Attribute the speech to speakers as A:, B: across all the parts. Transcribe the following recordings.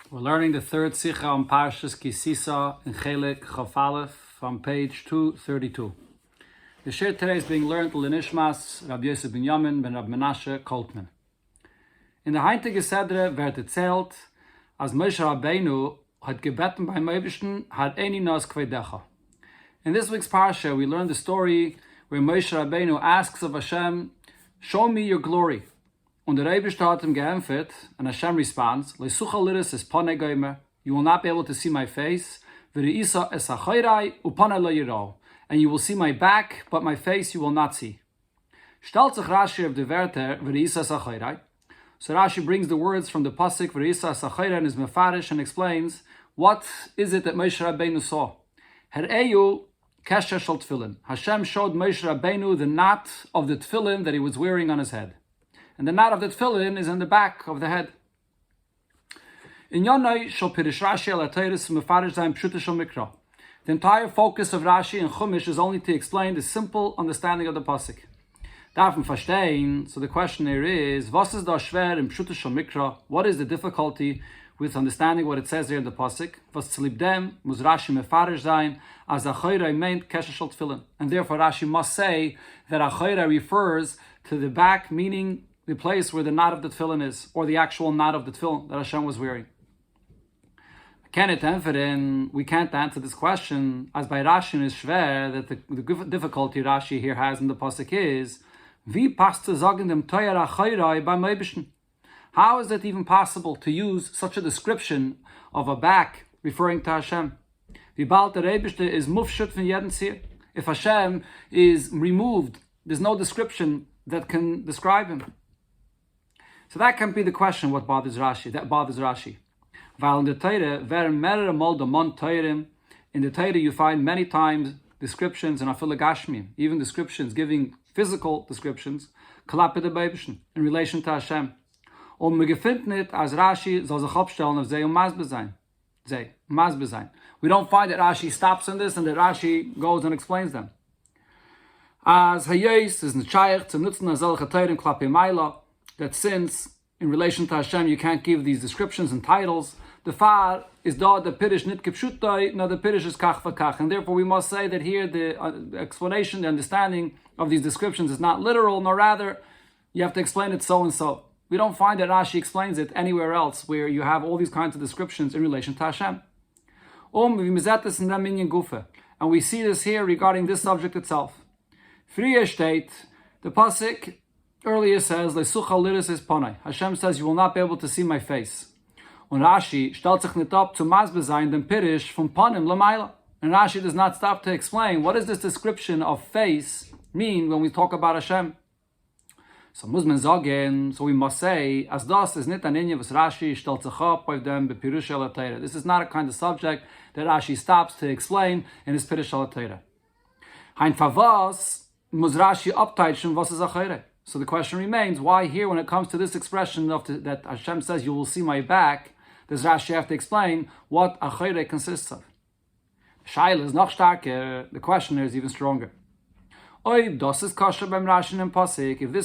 A: We're learning the third Sikha on Parshas Tisa in Chelek Chaf Aleph from page 232. The shir today is being learned L'nishmas Rabbi Yosef ben Yamin ben Rabbi Menashe Koltman. In der heintige Sedre wird erzählt, als Moshe Rabbeinu hat gebeten beim Eibishten, hat Eini Nos Kvedecha. In this week's Parsha, we learn the story where Moshe Rabbeinu asks of Hashem, show me your glory. Und der Eibishter hat ihm geämpft, and Hashem responds, Leisucha liris es pone goymer, you will not be able to see my face, v're'isa es ha'chayrai upone lo yirau, and you will see my back, but my face you will not see. Stellt sich Rashi of the Werter, v're'isa es ha'chayrai. So Rashi brings the words from the pasuk v're'isa es ha'chayrai and is mefarish and explains, what is it that Moshe Rabbeinu saw? Her'eyu kesher shel tefillin. Hashem showed Moshe Rabbeinu the knot of the tefillin that he was wearing on his head. And the knot of the tefillin is in the back of the head. In Yonai shall pirish Rashi al ateiris mefarish zayin pshuta shel mikra. The entire focus of Rashi and Chumash is only to explain the simple understanding of the pasuk. Darf man verstehen? So the question here is, was ist da schwer im pshuta shel mikra? What is the difficulty with understanding what it says here in the pasuk? Was tzlib dem muss Rashi mefarish zayin as achayra meint kesher shel tefillin. And therefore Rashi must say that achayra refers to the back, meaning the place where the knot of the tefillin is, or the actual knot of the tefillin that Hashem was wearing. We can't answer this question, as by Rashi is schwer, that the difficulty Rashi here has in the pasuk is, wie passt zu sagen dem teuer achayrai beim Eibishten? How is it even possible to use such a description of a back referring to Hashem? Wie bald der Eibishte is mufshut von jeden Zier. If Hashem is removed, there's no description that can describe him. So that can be the question, what bothers Rashi. While in the Torah, in the Torah you find many times descriptions and afil gashmim, even descriptions giving physical descriptions, in relation to Hashem. Und wir gefunden nicht, als Rashi soll sich abstellen auf Masbe sein. We don't find that Rashi stops on this and that Rashi goes and explains them. As Hayes is Nechayach zum Nutzen der solche Teirim klappe Maila, that since in relation to Hashem you can't give these descriptions and titles, the far is da the pirish nit kipshutai, now the pirish is kach v'kach, and therefore we must say that here the explanation, the understanding of these descriptions is not literal, nor rather you have to explain it so and so. We don't find that Rashi explains it anywhere else where you have all these kinds of descriptions in relation to Hashem. And we see this here regarding this subject itself. Friya state, the pasuk earlier says, Leisucha liris es ponai. Hashem says, you will not be able to see my face. Und Rashi stellt sich nicht up zu Masbe sein, dem Pirish from Panim Lamaila. And Rashi does not stop to explain, what does this description of face mean when we talk about Hashem? So muss man sagen, so we must say, as das is nicht an inye, was Rashi stellt sich up auf dem Bepirush al Teira. This is not a kind of subject that Rashi stops to explain in his Pirush al Teira. Hein favas muss Rashi upteitschen, was is achayre. So the question remains, why here when it comes to this expression that Hashem says you will see my back, does Rashi have to explain what achayre consists of? Shaila is noch starker, the question is even stronger. If this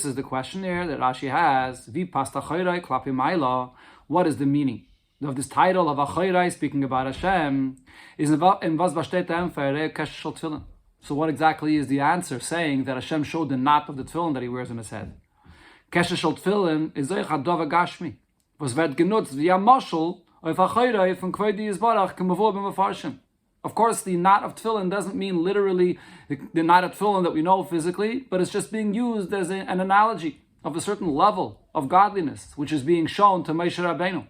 A: is the question here that Rashi has, vi past achayre klapi maila, what is the meaning of this title of achayre speaking about Hashem? Is in was besteht kesher shel tefillin. So what exactly is the answer saying that Hashem showed the knot of the tefillin that he wears on his head? Kesher shel tefillin is zoich hadova gashmi. Was wird genutzt wie a moshel auf achayre von kvedi yisbarach kemavur b'mefarshim. Of course, the knot of tefillin doesn't mean literally the knot of tefillin that we know physically, but it's just being used as an analogy of a certain level of godliness, which is being shown to Moshe Rabbeinu.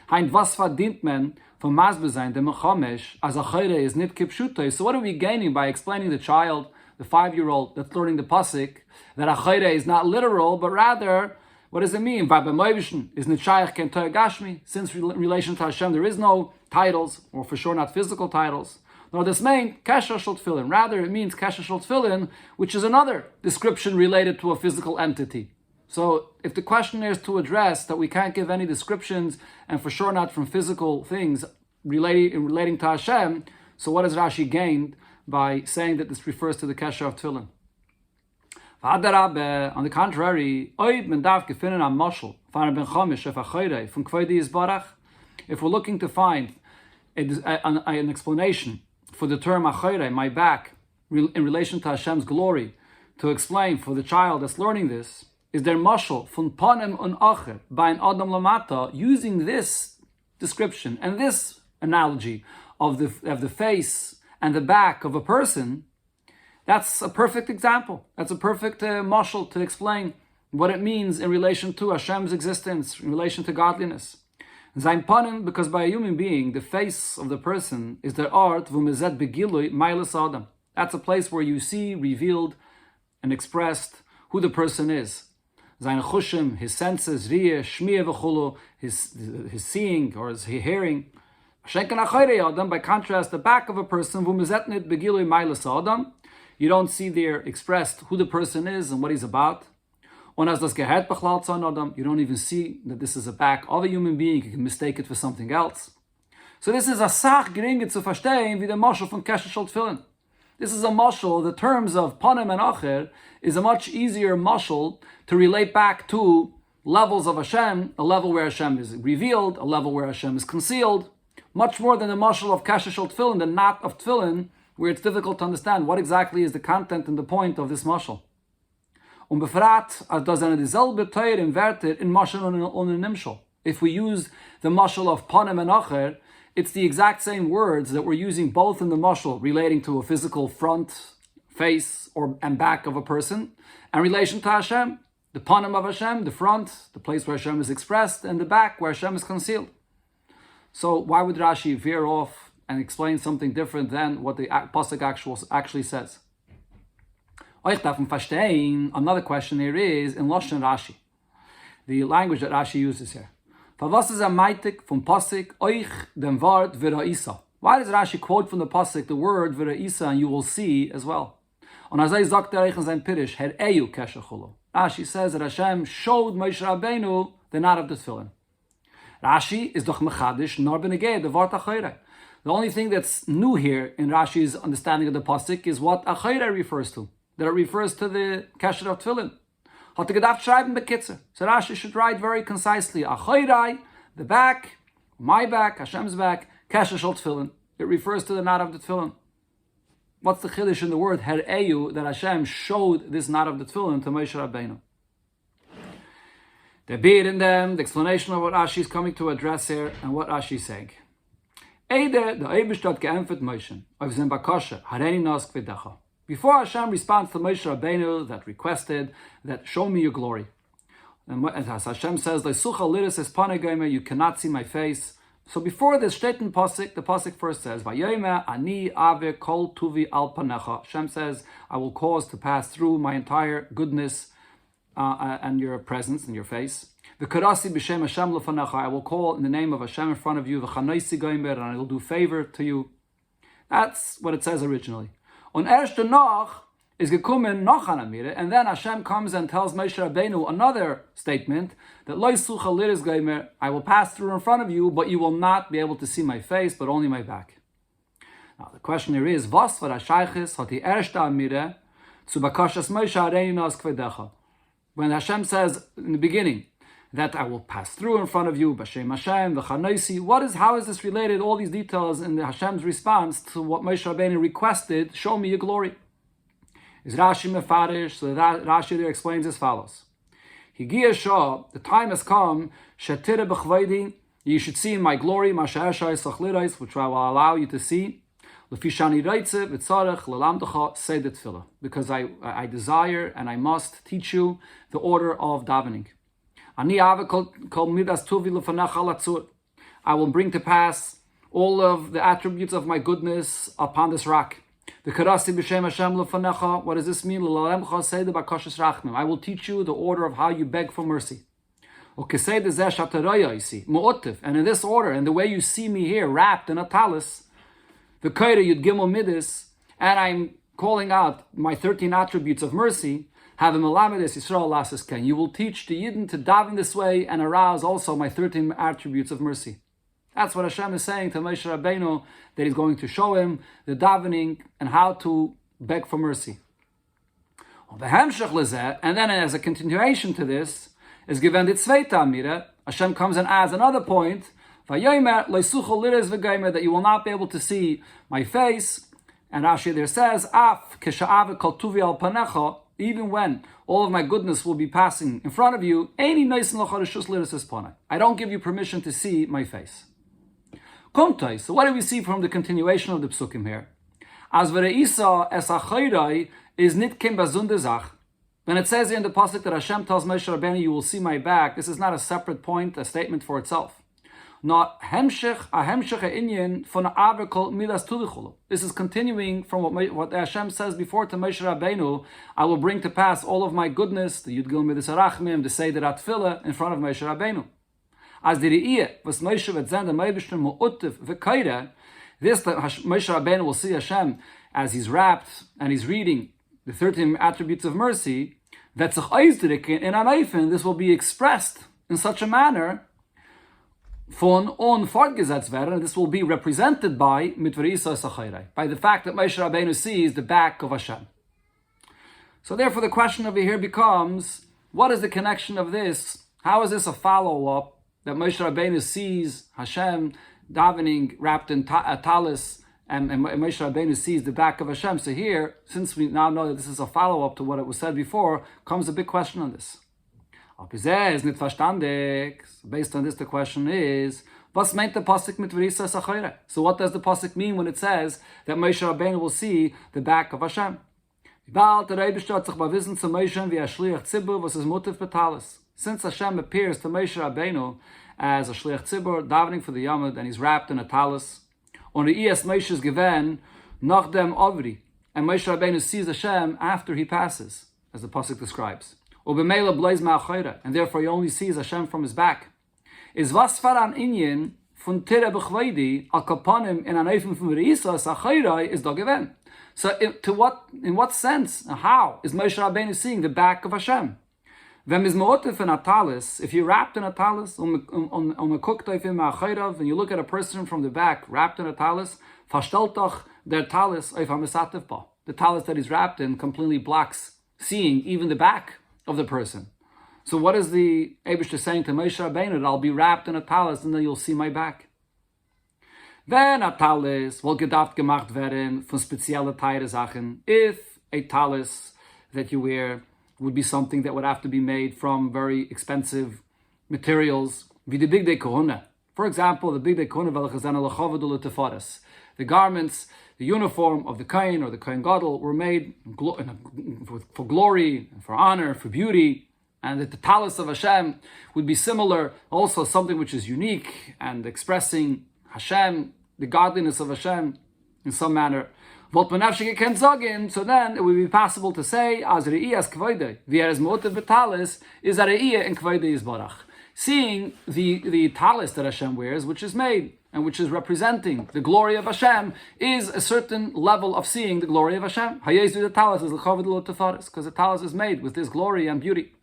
A: Hein was verdient men from Masbe sein, dem Chomesh, as achayre is nit kipshutay. So what are we gaining by explaining the child, the 5-year-old that's learning the pasuk, that achayre is not literal, but rather, what does it mean? Is nit shayach ken toy gashmi? Since in relation to Hashem there is no titles, or for sure not physical titles. Nor this mean kesher shel tefillin. Rather, it means kesher shel tefillin, which is another description related to a physical entity. So if the question is to address that we can't give any descriptions, and for sure not from physical things relating to Hashem, so what has Rashi gained by saying that this refers to the kesher of tefillin? On the contrary, oid men darf gefinnen am moshel, van ben chomish of achayre, from kvedi yisbarach, If we're looking to find an explanation for the term achayre, my back, in relation to Hashem's glory, to explain for the child that's learning this, is there mashal von panem un acher by an adam lamata, using this description and this analogy of the face and the back of a person. That's a perfect example. That's a perfect mashal to explain what it means in relation to Hashem's existence, in relation to godliness. Zayin panim, because by a human being, the face of the person is their art, v'mezet begilui mailas adam. That's a place where you see revealed and expressed who the person is. Zayin chushim, his senses, riyah, shmiyah v'chulu, his seeing or his hearing. By contrast, the back of a person, v'mezetnit begilui mailas adam, you don't see there expressed who the person is and what he's about. You don't even see that this is a back of a human being. You can mistake it for something else. So this is a sach geringe zu verstehen wie der Mashal von Kesher Tefillin. This is a mashal. The terms of panim and acher is a much easier mashal to relate back to levels of Hashem, a level where Hashem is revealed, a level where Hashem is concealed, much more than the mashal of Kesher Tefillin, the knot of Tefillin, where it's difficult to understand what exactly is the content and the point of this mashal. Befrat, does eine dieselbe Teure inverted in mashal und nimshal. If we use the mashal of panim and acher, it's the exact same words that we're using both in the mashal relating to a physical front, face, and back of a person, and relation to Hashem, the panim of Hashem, the front, the place where Hashem is expressed, and the back where Hashem is concealed. So why would Rashi veer off and explain something different than what the pasuk actually says? Another question here is in Lashon Rashi, the language that Rashi uses here. Why does Rashi quote from the pasuk the word v'ra'isa and you will see as well? Rashi says that Hashem showed Moshe Rabbeinu the knot of the tefillin. Rashi is doch mechadish nor benegeh the vart achayre. The only thing that's new here in Rashi's understanding of the pasuk is what achayre refers to. That it refers to the kesher of tefillin. Hat gedacht schreiben bekitzer. So Rashi should write very concisely. Achayrai, the back, my back, Hashem's back, kesher shel tefillin. It refers to the knot of the tefillin. What's the chiddush in the word her'eyu that Hashem showed this knot of the tefillin to Moshe Rabbeinu? The beard in them, the explanation of what Rashi is coming to address here and what Rashi is saying. Eide, the Eibishtat geämpft Moshe, auf sein Bakoshe, hareni nos kvedecha. Before Hashem responds to Moshe Rabbeinu that requested that show me your glory. And as Hashem says, you cannot see my face. So before this shteten pasuk, the pasuk first says, ani ave kol tuvi al panecha. Hashem says, I will cause to pass through my entire goodness and your presence and your face. V'karasi b'shem Hashem lefanecha. I will call in the name of Hashem in front of you. V'chanoisi goymer, and I will do favor to you. That's what it says originally. On erste noch is gekommen noch an amire, and then Hashem comes and tells Moshe Rabbeinu another statement that lo yisucha liris geimer, I will pass through in front of you, but you will not be able to see my face, but only my back. Now the question here is, was var hashaychis hat die erste amire zu bakashas Moshe Rabbeinu nas kvedecha? When Hashem says in the beginning that I will pass through in front of you, b'shem Hashem, v'chanoisi. How is this related? All these details in the Hashem's response to what Moshe Rabbeinu requested, show me your glory. Is Rashi mefarish? So Rashi there explains as follows. Higia Shah, the time has come, shetire b'chvaydi, you should see in my glory, masha'ashai sachlirais, which I will allow you to see. L'fishani reitze v'tzarech l'lamdecha sedet tefillah, because I desire and I must teach you the order of davening. I will bring to pass all of the attributes of my goodness upon this rock. What does this mean? I will teach you the order of how you beg for mercy. And in this order, and the way you see me here, wrapped in a talis, the Kaira Yud Gimel Midis, and I'm calling out my 13 attributes of mercy, you will teach the Yidden to daven this way and arouse also my 13 attributes of mercy. That's what Hashem is saying to Moshe Rabbeinu, that He's going to show him the davening and how to beg for mercy. And then as a continuation to this, is given the Tzveita Amira, Hashem comes and adds another point, Vayomer leisuchol liris v'geimer, that you will not be able to see my face. And Rashi there says, Af kesha'ave kol tuvi al panecha, even when all of my goodness will be passing in front of you, Eini noisen locha reshus liris es panai. I don't give you permission to see my face. Kumtai. So what do we see from the continuation of the psukim here? As v'reisa es achayrai is nitkim bazunde zach. When it says in the pasuk that Hashem tells Moshe Rabbeinu, you will see my back, this is not a separate point, a statement for itself. Not hemshech inyan von avekol midas tulichulu. This is continuing from what Hashem says before to Moshe Rabbeinu. I will bring to pass all of my goodness, the Yud Midas Arachmim, the Seder Atfila, in front of Moshe Rabbeinu. As the Re'iyah was Moshe v'tzend the Meibishter mu'utiv v'kaira, this that Moshe Rabbeinu will see Hashem as he's wrapped and he's reading the 13 attributes of mercy, in an this will be expressed in such a manner, von on fortgesetzt werden, and this will be represented by by the fact that Moshe Rabbeinu sees the back of Hashem. So therefore the question over here becomes, what is the connection of this? How is this a follow-up that Moshe Rabbeinu sees Hashem davening wrapped in a talis, and Moshe Rabbeinu sees the back of Hashem? So here, since we now know that this is a follow-up to what it was said before, comes a big question on this. Based on this, the question is, was meint the pasuk mit v'risa sachayre? So what does the pasuk mean when it says that Moshe Rabbeinu will see the back of Hashem? Since Hashem appears to Moshe Rabbeinu as a shliach tzibur, davening for the Yamud, and he's wrapped in a talis, on the Iyas Moshe is given nach dem Avri, and Moshe Rabbeinu sees Hashem after he passes, as the pasuk describes. And therefore he only sees Hashem from his back. Is was faran inyan von tira bechweidi al kapanim in an eifim from reisa sachayrai is da given. So in what sense, how is Moshe Rabbeinu seeing the back of Hashem? Wenn is mo'otif in a talis, if you're wrapped in a talis, on a kuktaifim ma'achayrav, and you look at a person from the back wrapped in a talis, fashteltach der talis eif ha'mesatif ba. The talis that he's wrapped in completely blocks seeing even the back of the person. So what is the Eibishter saying to Moshe Rabbeinu? That I'll be wrapped in a talis and then you'll see my back. Then a talis will gedacht gemacht werden von spezielle teure Sachen. If a talis that you wear would be something that would have to be made from very expensive materials, wie die Big Day Kohuna. For example, the Big Day Kohuna velachazana lachavadu l'tefaris. The garments, the uniform of the Kohen or the Kohen Gadol were made for glory, for honor, for beauty, and that the talis of Hashem would be similar, also something which is unique and expressing Hashem, the godliness of Hashem in some manner. So then it would be possible to say, as re'iyas kvoide, v'yeres motiv b'talis, is a re'iyah and kvoide is barach. Seeing the talis that Hashem wears, which is made and which is representing the glory of Hashem, is a certain level of seeing the glory of Hashem. Because the talis is made with this glory and beauty.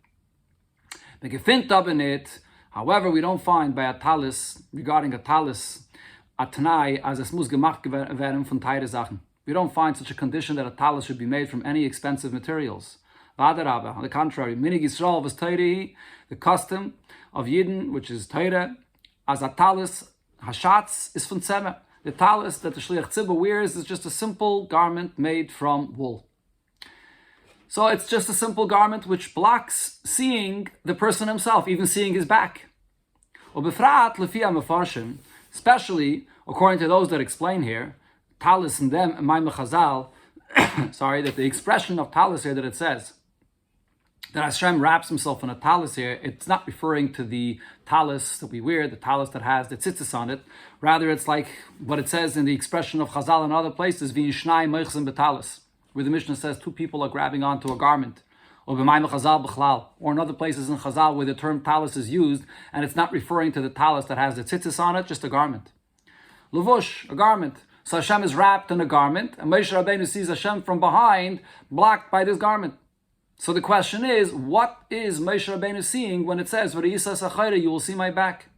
A: However, we don't find by a talis, regarding a talis, a tanai, as es muss gemacht werden von teure Sachen. We don't find such a condition that a talis should be made from any expensive materials. On the contrary, minig Yisrael was teiri, the custom of Yidden, which is teire, as a talis, hashatz, is von tzemeh. The talis that the shliach tzibur wears is just a simple garment made from wool. So it's just a simple garment which blocks seeing the person himself, even seeing his back. Especially according to those that explain here, talis and them, Maimon Chazal, sorry, that the expression of talis here that it says, that Hashem wraps himself in a talis here, it's not referring to the talis that we wear, the talis that has the tzitzis on it. Rather, it's like what it says in the expression of Chazal in other places, v'yishnai meichzim b'talis, where the Mishnah says two people are grabbing onto a garment. Or b'mayim Chazal b'chlal, or in other places in Chazal where the term talis is used, and it's not referring to the talis that has the tzitzis on it, just a garment. Levush, a garment. So Hashem is wrapped in a garment, and Moshe Rabbeinu sees Hashem from behind, blocked by this garment. So the question is, what is Moshe Rabbeinu seeing when it says, "V'riyisa sachayre," you will see my back?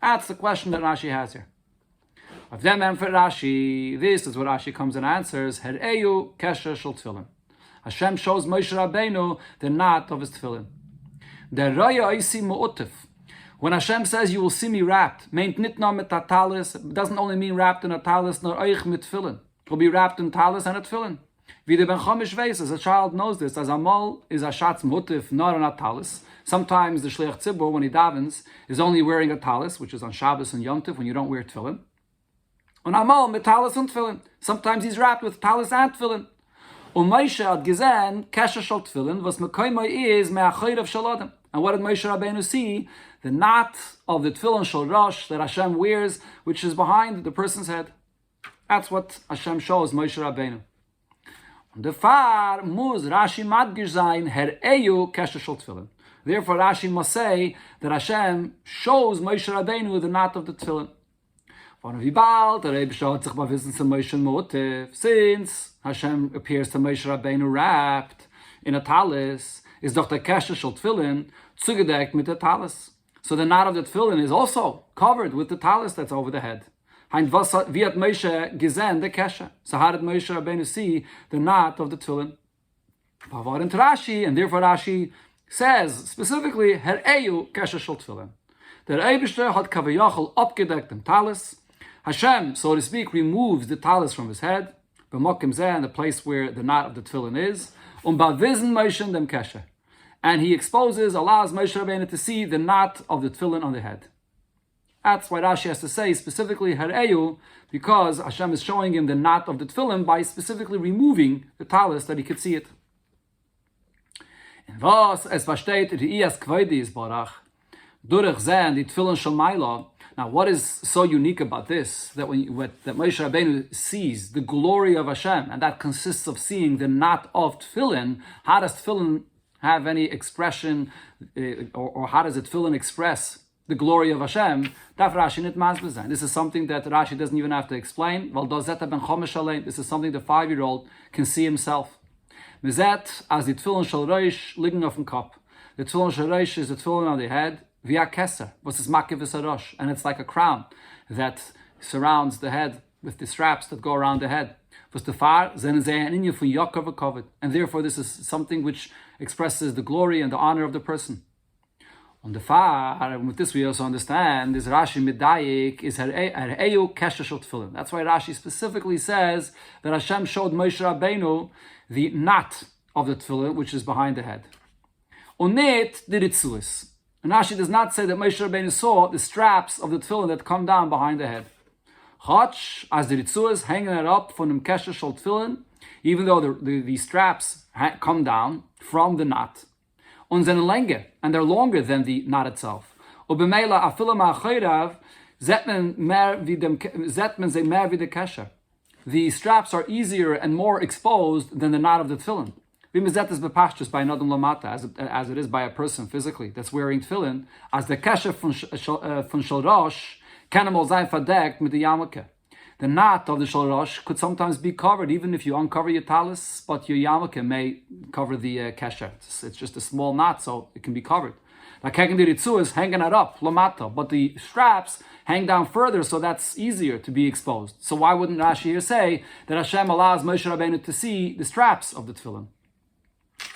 A: That's the question that Rashi has here. Of them and for Rashi, this is what Rashi comes and answers. Her'eyu kesher shel tefillin. Hashem shows Moshe Rabbeinu the knot of his tefillin. The raya isi mu'utif. When Hashem says, you will see me wrapped, meint nit nur mit a talis, it doesn't only mean wrapped in a talis, nor euch mit tefillin. It will be wrapped in talis and a tefillin. Wie der Ben Chomish weiß, as a child knows this, as amal is a shatz mutif, not on a talis. Sometimes the Shliach Tzibur, when he davens, is only wearing a talis, which is on Shabbos and Yom Tov when you don't wear tefillin. On amal, mit talis and tefillin. Sometimes he's wrapped with talis and tefillin. Moshe had gesehen, kesher shel tefillin, was mekoymai is me'achayr of shaladim. And what did Moshe Rabbeinu see? The knot of the tefillin shel rosh that Hashem wears, which is behind the person's head. That's what Hashem shows Moshe Rabbeinu. The far muz Rashi madgish zayin her eyu kesher shel tefillin. Therefore, Rashi must say that Hashem shows Moshe Rabbeinu the knot of the tefillin. Since Hashem appears to Moshe Rabbeinu wrapped in a talis, is doch der kesher shel tefillin zugedeckt mit der talis. So the knot of the tefillin is also covered with the talis that's over the head. Wie hat Moshe gesehen the kesher? So how did Moshe Rabbeinu see the knot of the tefillin? Rashi, and therefore Rashi says specifically, her eyu kesher shel tefillin. Der Eibishter hat kavayachol abgedeckt im talis. Hashem, so to speak, removes the talis from his head, b'mokim zeh, in the place where the knot of the tefillin is, ba'vizn Moshe dem kesher. And he exposes, allows Moshe Rabbeinu to see the knot of the tefillin on the head. That's why Rashi has to say specifically her eyu, because Hashem is showing him the knot of the tefillin by specifically removing the talis that he could see it. In was es versteht Re'iyas Kveidi is Barach, durch zeh die tefillin shel Maila. Now, what is so unique about this, that that Moshe Rabbeinu sees the glory of Hashem, and that consists of seeing the knot of tefillin? How does tefillin have any expression, or how does tefillin express the glory of Hashem? This is something that Rashi doesn't even have to explain. This is something the 5-year-old can see himself. Mizet, as the tefillin shel rosh liegen auf dem Kopf. The tefillin shel rosh is the tefillin on the head. Via keser, was is makiv v'sarosh, and it's like a crown that surrounds the head with the straps that go around the head. Was the far and therefore this is something which expresses the glory and the honor of the person. On the far, and with this we also understand, this Rashi midayik is her eyu kesher shel tefillin. That's why Rashi specifically says that Hashem showed Moshe Rabbeinu the knot of the tefillin, which is behind the head. Onet the ritzuis. And Rashi does not say that Moshe Rabbeinu saw the straps of the tefillin that come down behind the head. Chach, as the ritzuas hanging it up from the kesher shel tefillin, even though the straps come down from the knot. Und seine Länge, and they're longer than the knot itself. Ubemela afilam ha'achayrav zetmen ze mer wie the kesher. The straps are easier and more exposed than the knot of the tefillin. V'mizet is bepashtus by another lamata, as it is by a person physically that's wearing tefillin, as the kesher von shel rosh kann einmal sein verdeckt mit the yarmulke. The knot of the shel rosh could sometimes be covered, even if you uncover your talis, but your yarmulke may cover the kesher. It's just a small knot, so it can be covered. Like the ritzu is hanging it up, lamata, but the straps hang down further, so that's easier to be exposed. So why wouldn't Rashi here say that Hashem allows Moshe Rabbeinu to see the straps of the tefillin?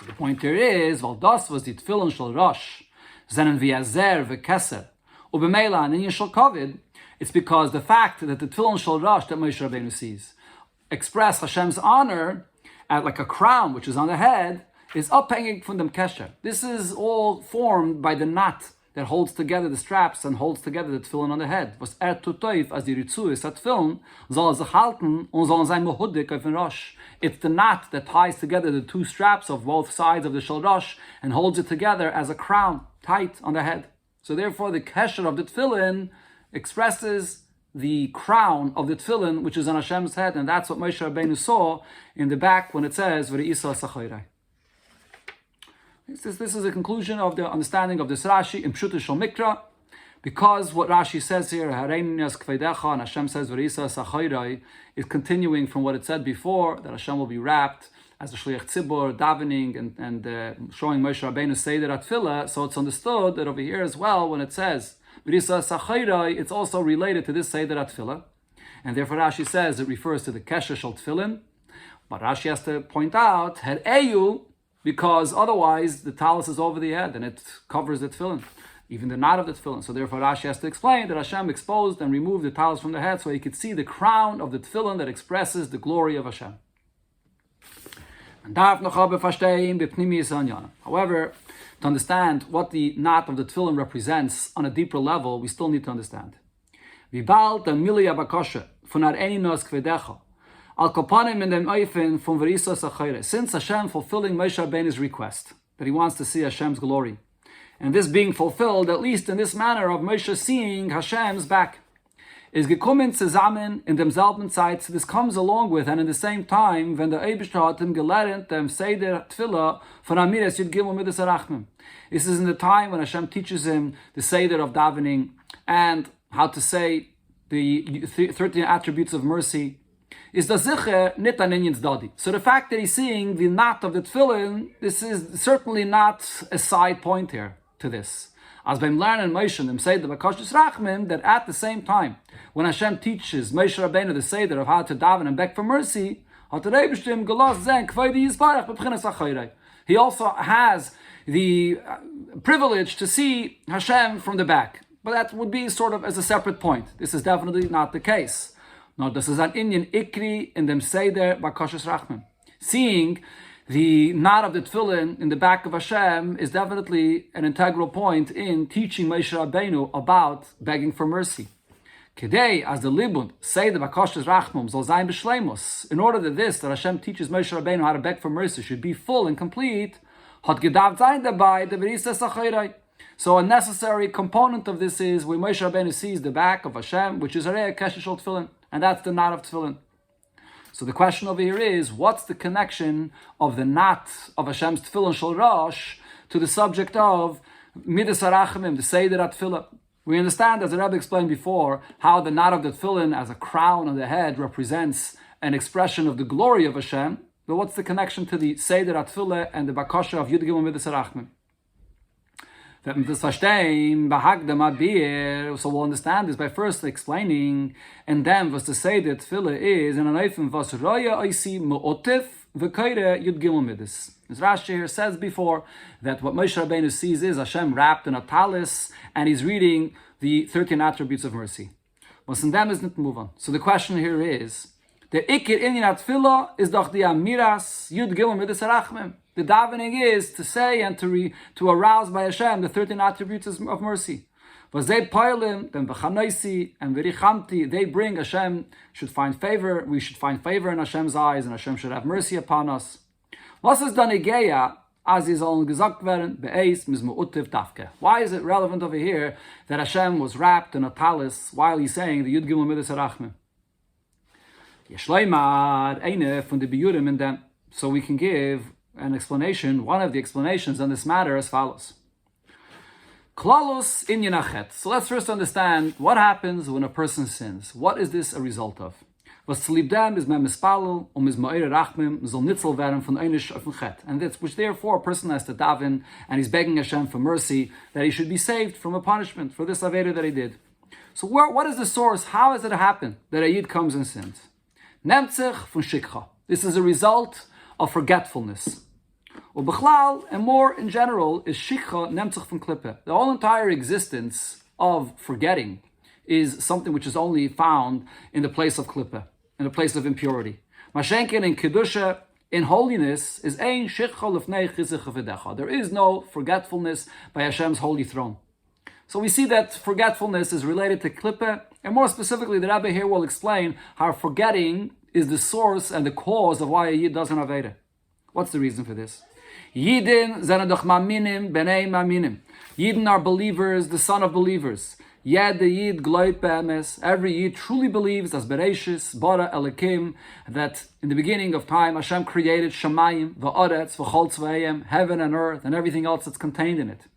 A: The point here is, weil das was die tefillin shel rosh zenen v'yazer v'keser ubemela and in shel kovid. It's because the fact that the tefillin shel rosh that Moshe Rabbeinu sees express Hashem's honor at like a crown which is on the head is uphanging from the kesher. This is all formed by the knot that holds together the straps and holds together the tefillin on the head. Was tutoif as die ritzu is that tefillin soll sich halten und soll sein mehudik auf den rosh. It's the knot that ties together the two straps of both sides of the shel rosh and holds it together as a crown tight on the head. So therefore the kesher of the tefillin expresses the crown of the tefillin which is on Hashem's head, and that's what Moshe Rabbeinu saw in the back when it says V're'isa sachayrai. This is a conclusion of the understanding of this Rashi in Pshuta Shel Mikra, because what Rashi says here, Hareinias Kvedecha, and Hashem says V're'isa sachayrai, is continuing from what it said before, that Hashem will be wrapped as the Shliach Tzibur, davening and showing Moshe Rabbeinu Seder Atfilah. So it's understood that over here as well, when it says V're'isa sachayrai, it's also related to this Seder Atfilah. And therefore Rashi says it refers to the Kesher Shel Tefillin. But Rashi has to point out, Her Eyu, because otherwise the talis is over the head and it covers the tefillin. even the knot of the tefillin. So therefore Rashi has to explain that Hashem exposed and removed the talis from the head so he could see the crown of the tefillin that expresses the glory of Hashem. However, to understand what the knot of the tefillin represents on a deeper level, we still need to understand. Since Hashem fulfilling Moshe Rabbeinu's request, that he wants to see Hashem's glory, and this being fulfilled, at least in this manner of Moshe seeing Hashem's back, is gekommen zusammen in demselben Zeit. This comes along with, and in the same time, when the Eibishter hat ihm gelernt, dem Seder Tefillah von Amiras Yud Gimel Midas Arachmim. This is in the time when Hashem teaches him the Seder of davening and how to say the 13 attributes of mercy. Is the Zicher nit an Inyan's Dodi. So the fact that he's seeing the knot of the Tefillin, this is certainly not a side point here to this. As beim Lernen Moshe them say the Bakashis Rachmim, that at the same time, when Hashem teaches Moshe Rabbeinu the Seder of how to daven and beg for mercy, he also has the privilege to see Hashem from the back. But that would be sort of as a separate point. This is definitely not the case. No, this is an Inyan Ikri in them Seder Bakashis Rachmim. Seeing the knot of the tefillin in the back of Hashem is definitely an integral point in teaching Moshe Rabbeinu about begging for mercy. Kedei, as the Libun say the Bakashas Rachmum zol zayin b'shleimus, in order that Hashem teaches Moshe Rabbeinu how to beg for mercy should be full and complete, hat gedav zayin dabei the berisas achayrai. So a necessary component of this is where Moshe Rabbeinu sees the back of Hashem, which is Arei Keshishol Tefillin, and that's the knot of tefillin. So the question over here is, what's the connection of the knot of Hashem's tefillin shel rosh to the subject of midas harachamim, the seder tefillah? We understand, as the Rabbi explained before, how the knot of the tefillin as a crown on the head represents an expression of the glory of Hashem. But what's the connection to the seder tefillah and the bakasha of Yud Gimel midas harachamim? So we'll understand this by first explaining, and then was to say that tefillah is in an eifim was roya oisi mu'otif v'koire Yud Gimel midas. As Rashi here says before, that what Moshe Rabbeinu sees is Hashem wrapped in a talis, and he's reading the 13 attributes of mercy. Was in them is not move on. So the question here is, the ikir inyan tefillah is doch the amiras Yud Gimel midas harachmim. The davening is to say and to arouse by Hashem the 13 attributes of mercy. They bring Hashem should find favor. We should find favor in Hashem's eyes, and Hashem should have mercy upon us. Why is it relevant over here that Hashem was wrapped in a talis while he's saying the Yud Gimel midas harachmim? So we can give an explanation, one of the explanations on this matter as follows. Klalus inyan achet. So let's first understand what happens when a person sins. What is this a result of? Was zu lieb dem is mem mispalel mis ma'ir rachmim zol nitzel werden von einish auf chet. And that's which therefore a person has to daven and he's begging Hashem for mercy that he should be saved from a punishment for this aveda that he did. So what is the source? How has it happened that a yid comes and sins? Nemtzich von shikcha. This is a result of forgetfulness. Ubechlal, and more in general, is shikha nemtzich from klippe. The whole entire existence of forgetting is something which is only found in the place of klippe, in the place of impurity. Mashenkin in kedusha, in holiness, is ein shikha lefnei chizicha v'decha. There is no forgetfulness by Hashem's holy throne. So we see that forgetfulness is related to klippe, and more specifically, the Rabbi here will explain how forgetting is the source and the cause of why a yid doesn't have Aveda. What's the reason for this? Yidin zene doch maminim b'nei maminim. Yidin are believers, the son of believers. Yed the yid gloit be'emes. Every yid truly believes as Bereshis, bara elikim, that in the beginning of time Hashem created shamayim, v'oretz, v'chol tzvayim, heaven and earth, and everything else that's contained in it.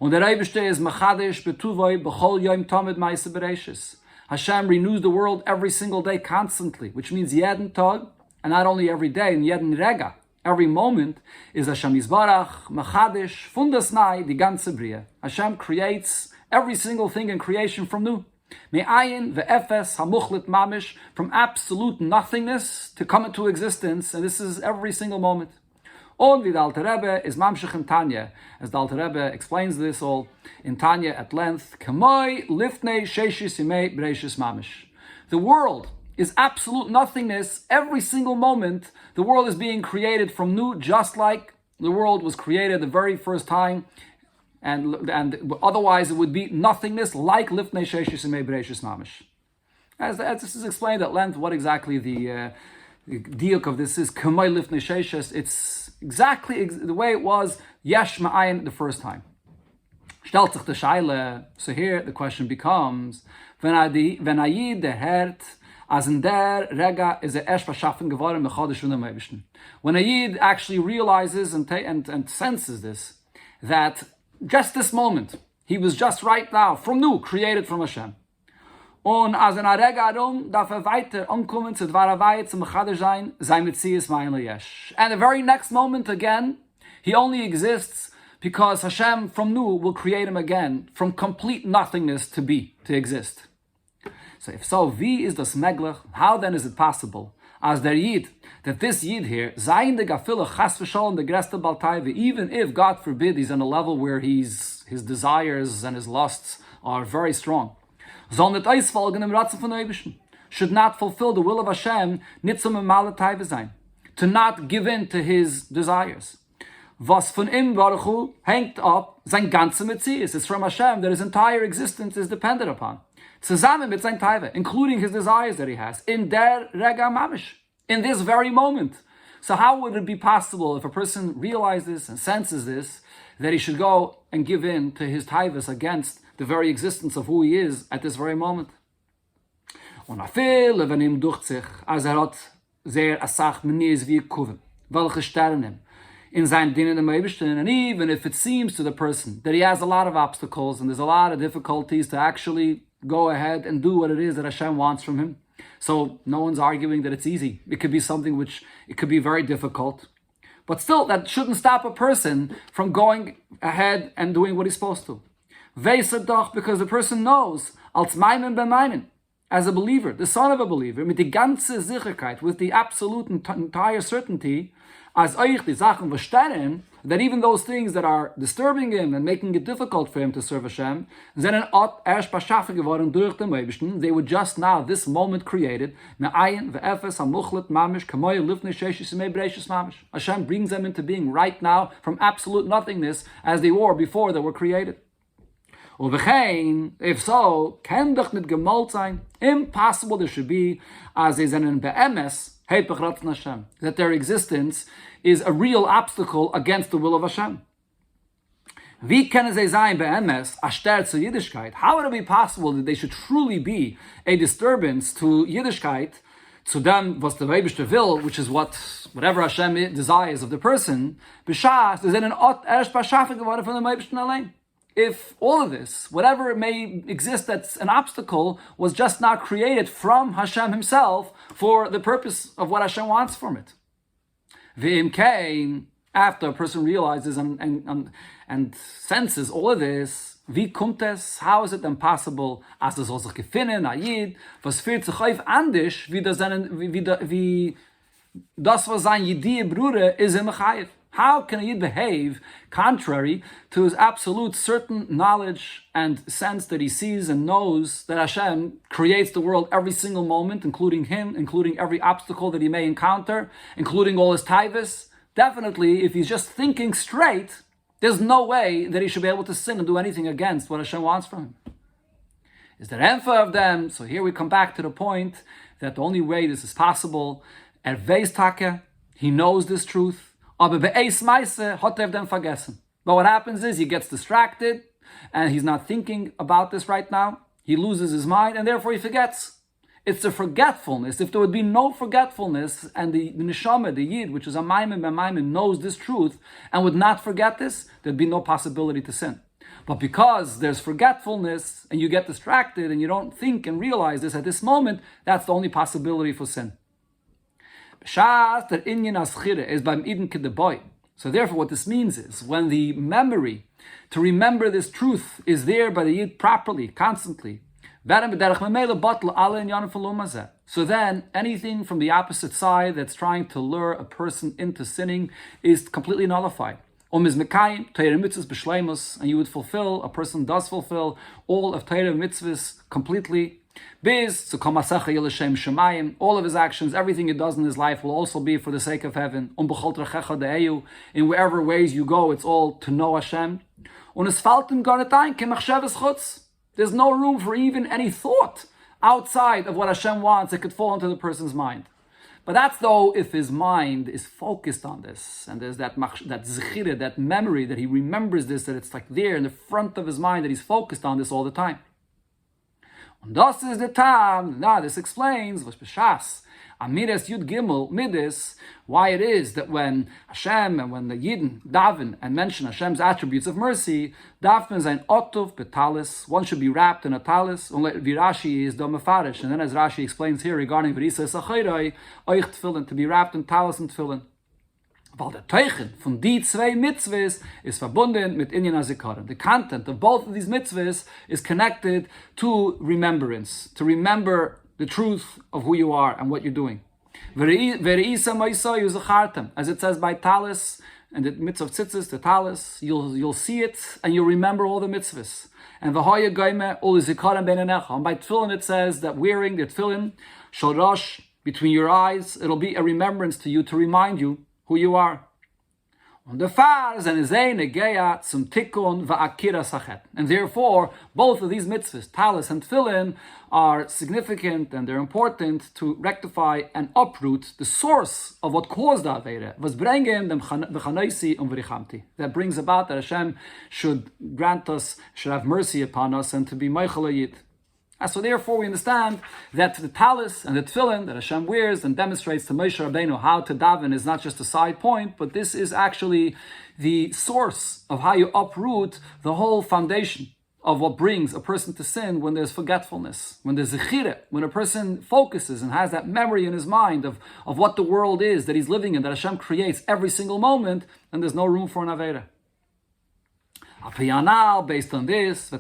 A: Und der Eibishter is machadish betuvoi b'chol yom tamid ma'ase Bereshis. Hashem renews the world every single day constantly, which means jeden tag, and not only every day, and jeden rega. Every moment is Hashem Yisbarach, Machadish, Fundas Nai, the ganze Bria. Hashem creates every single thing in creation from new. Me'ayin ve'efes hamuchlit mamish, from absolute nothingness to come into existence, and this is every single moment. Only the Alter Rebbe is mamshich in Tanya, as the Alter Rebbe explains this all in Tanya at length. Kamoi lifnei sheishis yimei bereishis mamish. The world is absolute nothingness. Every single moment, the world is being created from new, just like the world was created the very first time, and otherwise it would be nothingness, like lifnei sheishis yimei bereishis mamish. As this is explained at length, what exactly the diuk of this is, kamay lifnei sheishis, it's exactly the way it was yesh ma'ayin the first time. Stellt sich the shaila. So here the question becomes, wenn ayid der hert, as in der rega is esh beschaffen geworden mechadish von dem Eibishten. When a yid actually realizes and senses this, that just this moment, he was just right now, from new, created from Hashem. Und als in a rega arum, darf weiter ankommen zu dvar havayit zum mechadish sein metzias ma'ayin leyesh. And the very next moment again, he only exists because Hashem from new will create him again, from complete nothingness to exist. So if so, wie is das möglich? How then is it possible, as der Yid, that this Yid here, zayin de gafila chas v'sholem de gresta baltaive, even if, God forbid, he's on a level where his desires and his lusts are very strong, soll nicht ausfolgen im Ratzen von Eibischen, should not fulfill the will of Hashem, nicht zum malataive sein, to not give in to his desires. Was von ihm, Baruch Hu, hängt ab sein ganze Metzies. It's from Hashem that his entire existence is dependent upon. Zusammen mit sein Taive, including his desires that he has, in der Rega Mamish, in this very moment. So how would it be possible if a person realizes and senses this, that he should go and give in to his Taivas against the very existence of who he is at this very moment? Und afil, wenn ihm durch sich, als hat sehr asach menies wie kuven, welche Sternen in sein Dienen im Eibishten, and even if it seems to the person that he has a lot of obstacles and there's a lot of difficulties to actually go ahead and do what it is that Hashem wants from him. So no one's arguing that it's easy. It could be something which, it could be very difficult. But still, that shouldn't stop a person from going ahead and doing what he's supposed to. Weiser because the person knows, als meinen bemeinen, as a believer, the son of a believer, mit die ganze Sicherheit, with the absolute entire certainty, as euch die Sachen verstehen, that even those things that are disturbing him and making it difficult for him to serve Hashem, they were just now, this moment created. Hashem brings them into being right now from absolute nothingness as they were before they were created. If so, can doch nicht gemalt sein, impossible there should be, as is an be'emes, that their existence is a real obstacle against the will of Hashem. Wie können sie sein be'emes, ashter zu Yiddishkeit? How would it be possible that they should truly be a disturbance to Yiddishkeit, to them, was the Eibishter will, which is whatever Hashem desires of the person, b'shas, is in an ot erst b'shafet geworden von dem Eibishter allein. If all of this, whatever it may exist that's an obstacle, was just not created from Hashem himself for the purpose of what Hashem wants from it. V'im kein, after a person realizes and senses all of this, wie kommt es, how is it then possible, as es soll sich gefinnen, Ayid, was fühlt sich auf anders, wie das, was sein Yidie Bruder ist im Chayiv. How can a Yid behave contrary to his absolute certain knowledge and sense that he sees and knows that Hashem creates the world every single moment, including him, including every obstacle that he may encounter, including all his taivas? Definitely, if he's just thinking straight, there's no way that he should be able to sin and do anything against what Hashem wants from him. Is there enfa of them? So here we come back to the point that the only way this is possible, he knows this truth, aber be'eis meise hat them vergessen. But what happens is he gets distracted and he's not thinking about this right now. He loses his mind and therefore he forgets. It's the forgetfulness. If there would be no forgetfulness and the neshama, the yid, which is a maimin b'maimin, knows this truth and would not forget this, there'd be no possibility to sin. But because there's forgetfulness and you get distracted and you don't think and realize this at this moment, that's the only possibility for sin. So therefore what this means is, when the memory to remember this truth is there by the Yid properly, constantly, So then, anything from the opposite side that's trying to lure a person into sinning is completely nullified. And you would fulfill, a person does fulfill all of Torah mitzvahs completely. All of his actions, everything he does in his life will also be for the sake of heaven. In wherever ways you go, it's all to know Hashem. There's no room for even any thought outside of what Hashem wants that could fall into the person's mind. But that's though if his mind is focused on this, and there's that zechira, that memory, that he remembers this, that it's like there in the front of his mind, that he's focused on this all the time. And das is the time. Now this explains was b'shas Amidas Yud Gimel Midis, why it is that when Hashem and when the Yidden daven and mention Hashem's attributes of mercy, daven is ein otov betalis. One should be wrapped in a talis. And Rashi is domafarish. And then as Rashi explains here regarding Verisa Sachayrai, oich tefillin, to be wrapped in talis and tefillin. Weil der Teichen von die zwei mitzvahs is verbunden mit Inyan HaZikaron. The content of both of these mitzvahs is connected to remembrance, to remember the truth of who you are and what you're doing. As it says by talis, and the mitzvah of tzitzis, the talis, you'll see it and you'll remember all the mitzvahs. And by tefillin it says that wearing the tefillin, shorosh, between your eyes, it'll be a remembrance to you, to remind you who you are. And therefore, both of these mitzvahs, talis and tefillin, are significant and they're important to rectify and uproot the source of what caused the Aveira. That brings about that Hashem should grant us, should have mercy upon us, and to be Meichel Yid. And so therefore we understand that the talis and the tefillin that Hashem wears and demonstrates to Moshe Rabbeinu how to daven is not just a side point, but this is actually the source of how you uproot the whole foundation of what brings a person to sin when there's forgetfulness, when there's zechira, when a person focuses and has that memory in his mind of what the world is that he's living in, that Hashem creates every single moment, and there's no room for an Aveira. Based on this,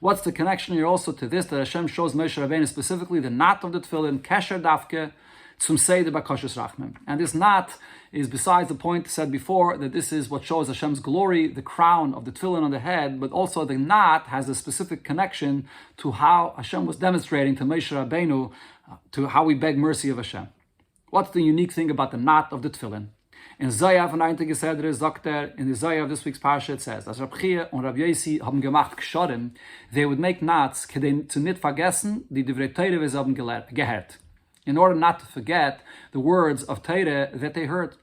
A: what's the connection here also to this, that Hashem shows Moshe Rabbeinu specifically the knot of the tefillin, kesher dafke, zum seide bakashus rachmim. And this knot is besides the point said before, that this is what shows Hashem's glory, the crown of the tefillin on the head, but also the knot has a specific connection to how Hashem was demonstrating to Moshe Rabbeinu, to how we beg mercy of Hashem. What's the unique thing about the knot of the tefillin? In Zayah von Eintige Sedre sagt in the Zayah of this week's parsha it says, as Rabbi and Rabbi Yosi haben gemacht gschorim, they would make knots zu nicht vergessen, die Divrei Teire wir haben gehört, in order not to forget the words of Teire that they heard.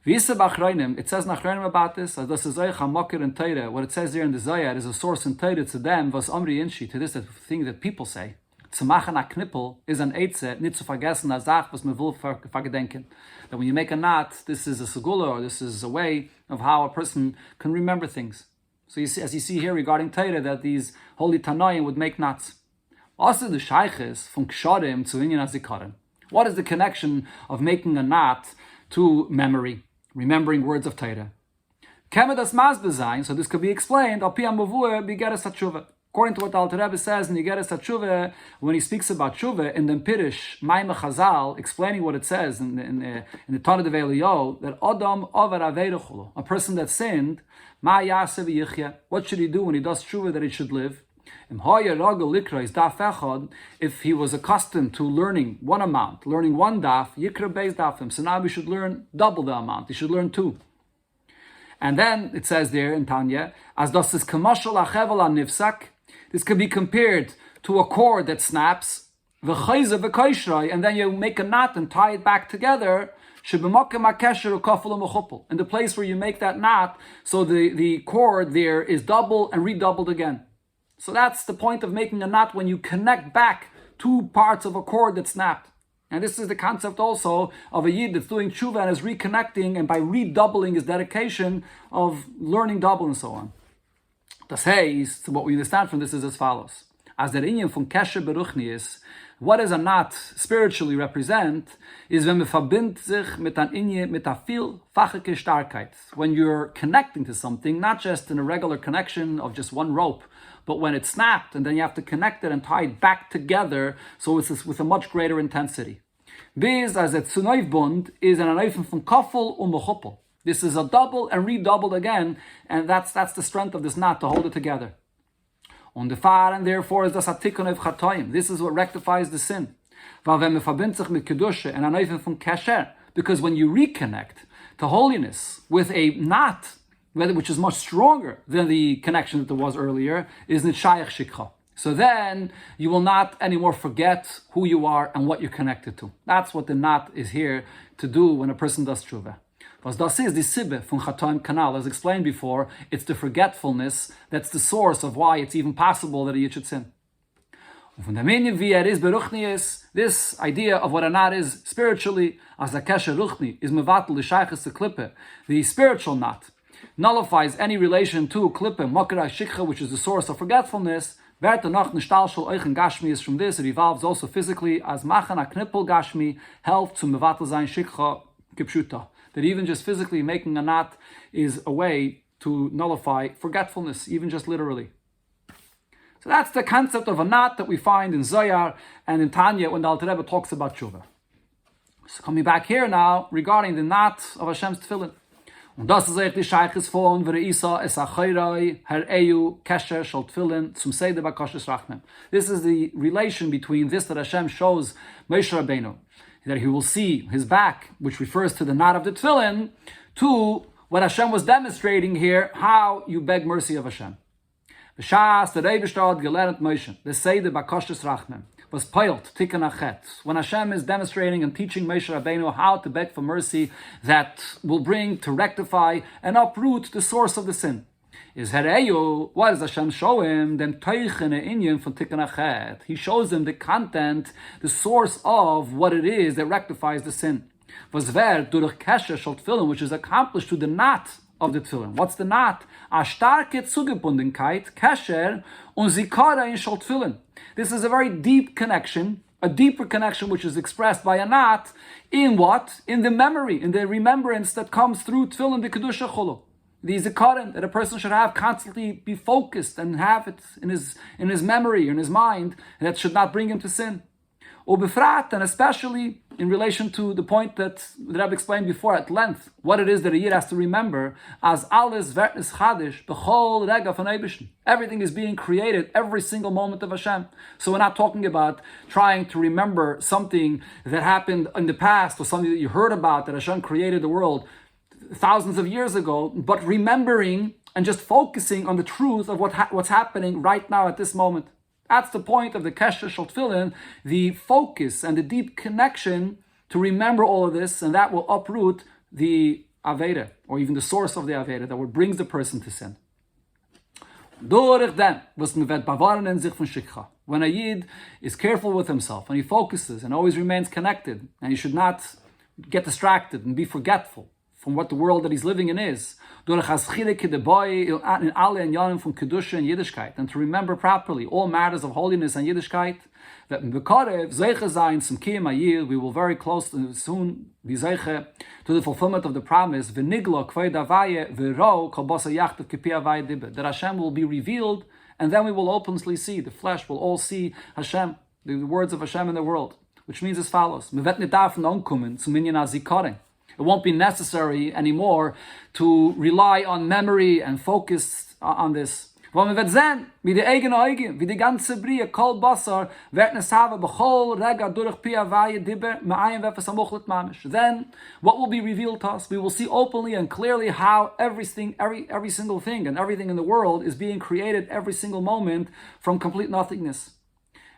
A: It says nachreinim about this, as das is Zayah HaMokir in Teire, what it says here in the Zayah is a source in Teire to them, was Amri Inshi, to this thing that people say. Zu machen a Knippel is an Eitze, nicht zu vergessen a Sach, was man will vergedenken. That when you make a knot, this is a segula, or this is a way of how a person can remember things. So you see, as you see here regarding Torah, that these holy Tanoim would make knots. Also the Sheiches from Ksharim to Inyan HaZikaron. What is the connection of making a knot to memory, remembering words of Torah? Kemeh das Masbe, so this could be explained, al pi ha-mavur b'igeres ha-tshuva. According to what the Alter Rebbe says in Yigeres HaTshuva, when he speaks about Tshuva, in the Pirish, Maimah Chazal, explaining what it says in the Tanah Devei Eliyahu, that Adam Avar Aveira Chulu, a person that sinned, Ma Yaseh v'yichya, what should he do when he does Tshuva that he should live? If he was accustomed to learning one amount, learning one daf, Yikra Beis Dafim, so now he should learn double the amount, he should learn two. And then it says there in Tanya, as das is Kamashal Achevel Nifsak, this can be compared to a cord that snaps, and then you make a knot and tie it back together, in the place where you make that knot, so the cord there is double and redoubled again. So that's the point of making a knot, when you connect back two parts of a cord that snapped. And this is the concept also of a Yid that's doing tshuva and is reconnecting, and by redoubling his dedication of learning double and so on. Das heißt, what we understand from this is as follows. as der Inyan von Kesher Beruchnius, what does a knot spiritually represent, is wenn man verbindet sich mit an Inyan, mit a vielfachige Starkheit. When you're connecting to something, not just in a regular connection of just one rope, but when it's snapped and then you have to connect it and tie it back together, so it's with a much greater intensity. Bis as a Zuneufbund is an Aneufen von Koffel und Mechuppel. This is a double and redoubled again, and that's the strength of this knot to hold it together. Und the far and therefore is das Atikon of Chatoim. This is what rectifies the sin. Weil wenn man verbindet sich mit Kedusha and Aneufen von Kesher, because when you reconnect to holiness with a knot, which is much stronger than the connection that there was earlier, is Nitshayach Shikha. So then you will not anymore forget who you are and what you're connected to. That's what the knot is here to do when a person does tshuva. Was das is the sibbe from Chatoim Kanal, as explained before, it's the forgetfulness that's the source of why it's even possible that you should sin. And from the meaning wie is beruchnius, this idea of what a knot is spiritually, as a kesher ruchni, is mevatel l'shaychus to klippe, the spiritual knot, nullifies any relation to klippe, mokra shikha, which is the source of forgetfulness. Werte noch nishtalshul euchen gashmi is from this, it evolves also physically, as machan a knippel gashmi, help to mevatel zayin shikha kipshuta. That even just physically making a knot is a way to nullify forgetfulness, even just literally. So that's the concept of a knot that we find in Zohar and in Tanya when the Alter Rebbe talks about tshuva. So coming back here now, regarding the knot of Hashem's tefillin. Und das ist echt die Scheiches von, v're Isa es achayrai, her eyu, kesher, shal tefillin, zum seide bakoshes rachmem. This is the relation between this that Hashem shows Moshe Rabbeinu, that he will see his back, which refers to the knot of the tefillin, to what Hashem was demonstrating here, how you beg mercy of Hashem. V'shas, the Rebbe gelernt Moshe, the seide bakoshes rachmem, was peilt, tikkun achet. When Hashem is demonstrating and teaching Moshe Rabbeinu how to beg for mercy that will bring to rectify and uproot the source of the sin. Is Hereyu, what does Hashem show him? Then teichene inyan from tikkun achet. He shows him the content, the source of what it is that rectifies the sin. Was ver durch kesher shel tefillin, which is accomplished through the knot of the tefillin. What's the knot? A starke Zugebundenkeit, kesher und zikara in shel tefillin. This is a very deep connection, a deeper connection which is expressed by a knot in what? In the memory, in the remembrance that comes through tefillin, the kedusha chulu. The zikaron that a person should have constantly be focused and have it in his memory, in his mind, and that should not bring him to sin. Ubefrat, and especially in relation to the point that the Rabbi explained before at length, what it is that a yid has to remember, as alles wird is chadish, b'chol rega von Eibishn. Everything is being created every single moment of Hashem. So we're not talking about trying to remember something that happened in the past or something that you heard about, that Hashem created the world thousands of years ago, but remembering and just focusing on the truth of what's happening right now at this moment. That's the point of the Kesher Shel Tefillin, the focus and the deep connection to remember all of this, and that will uproot the Aveda, or even the source of the Aveda, that would brings the person to sin. When a Yid is careful with himself, and he focuses and always remains connected, and he should not get distracted and be forgetful from what the world that he's living in is, and to remember properly all matters of holiness and Yiddishkeit, that we will very close and soon be to the fulfillment of the promise, that Hashem will be revealed, and then we will openly see, the flesh will all see Hashem, the words of Hashem in the world, which means as follows. It won't be necessary anymore to rely on memory and focus on this. Then what will be revealed to us? We will see openly and clearly how every single thing and everything in the world is being created every single moment from complete nothingness.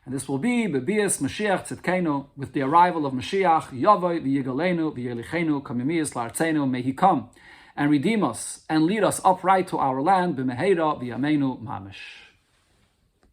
A: And this will be Bebias Mashiach Tzidkenu, with the arrival of Mashiach, Yavoi v'Yigalenu v'Yelichenu Kamimiyas La'artzenu. May he come and redeem us and lead us upright to our land, B'Meheira v'Yameinu Mamish.